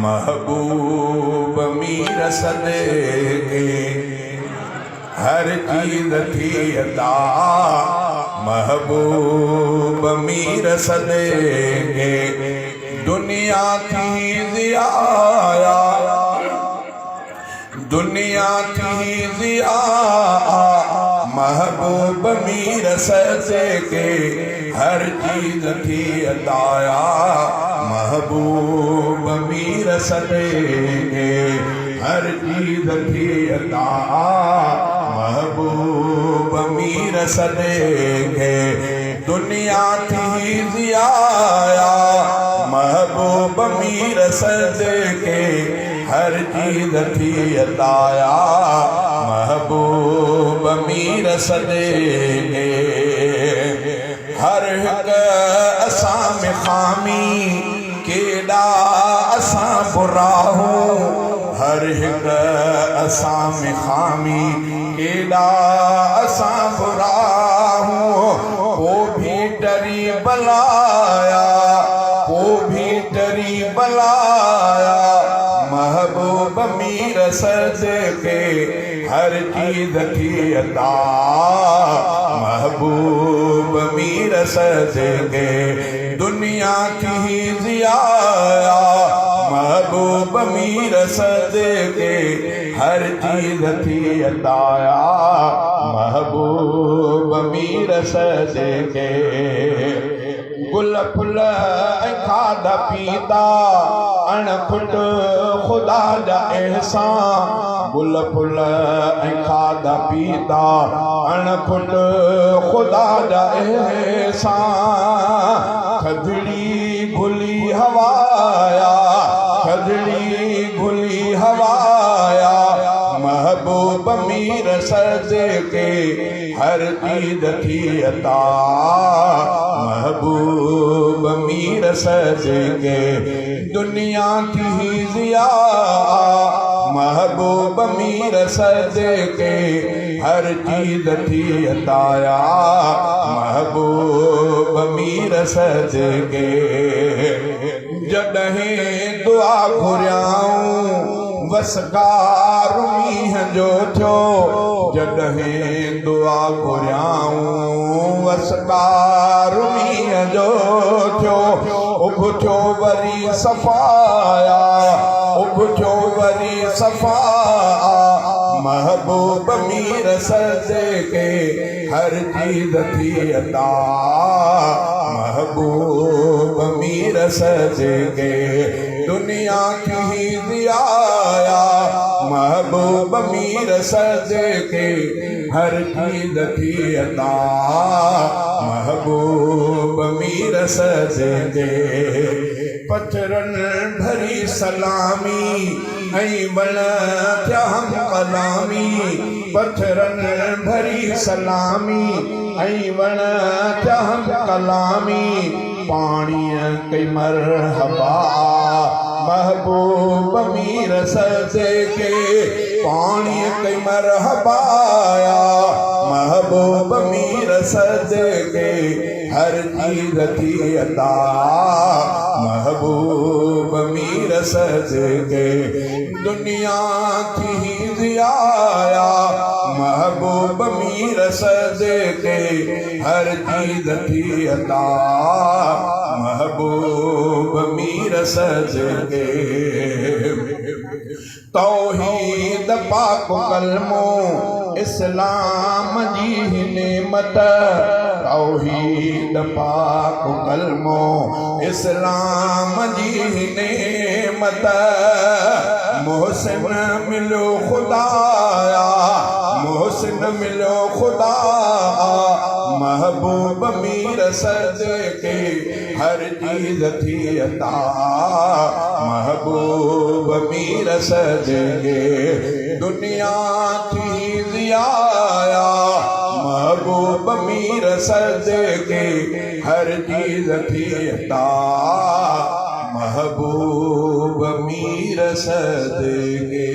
महबूब मीर सदके हर चीज थी अता महबूब मीर सदके दुनिया थी ज़िया दुनिया थी ज़िया महबूब मीर सदके हर चीज थी अताया महबूब मीर सदके हर चीज थी अता महबूब मीर सदके दुनिया थी ज़िया महबूब मीर सदके हर चीज थी अताया महबूब मीर सदके हर हिक असां में खामी केॾा असां बुरा हूं हर हिक असां में खामी केॾा असां बुरा हूं वो भी डरी बलाया वो भी डरी बलाया महबूब मीर सदके हर चीज थी अता महबूब मीर सदके दुनिया थी ज़िया महबूब मीर सदके हर चीज थी अताया महबूब मीर सदके गुल फुल खाधा पीता अणखुट खुदा जा एहसान गुल फुल खाधा पीता अणखुट खुदा जा एहसान खजड़ी घुली हवाया खजड़ी घुली हवाया महबूब मीर सदके हर चीज थी अता महबूब मीर सदके दुनिया थी ज़िया महबूब मीर सदके हर चीज थी अताया महबूब मीर सदके जॾहिं दुआ घुरियाऊं वसकार मींह जो थियो जॾहिं दुआ घुरियाऊं वसकार मींह जो थियो उभ थियो वरी सफ़ाया उभ थियो वरी सफ़ा महबूब मीर सदके हर चीज थी अता महबूब मीर सदके दुनिया थी ज़िया महबूब मीर सदके हर चीज थी अता महबूब मीर सदके पथरन भरी सलामी ऐं बण थिया हम कलामी पथरन भरी सलामी ऐं बण थिया हम कलामी पाणीअ कई मरहबा महबूब मीर सदके पाणीअ कई मरहबाया महबूब मीर सदके हर चीज थी अता महबूब मीर सदके दुनिया थी ज़िया महबूब मीर सदके हर चीज थी अता महबूब मीर सदके तौहीद पाक कलमो इस्लाम जी नेमत तौहीद पाक कलमो इस्लाम जी नेमत मोहसिन मिलो खुदाया मोहसिन मिलो खुदा महबूब मीर सदके हर चीज थी अता महबूब मीर सदके दुनिया थी ज़िया महबूब मीर सदके हर चीज थी अता महबूब मीर सदके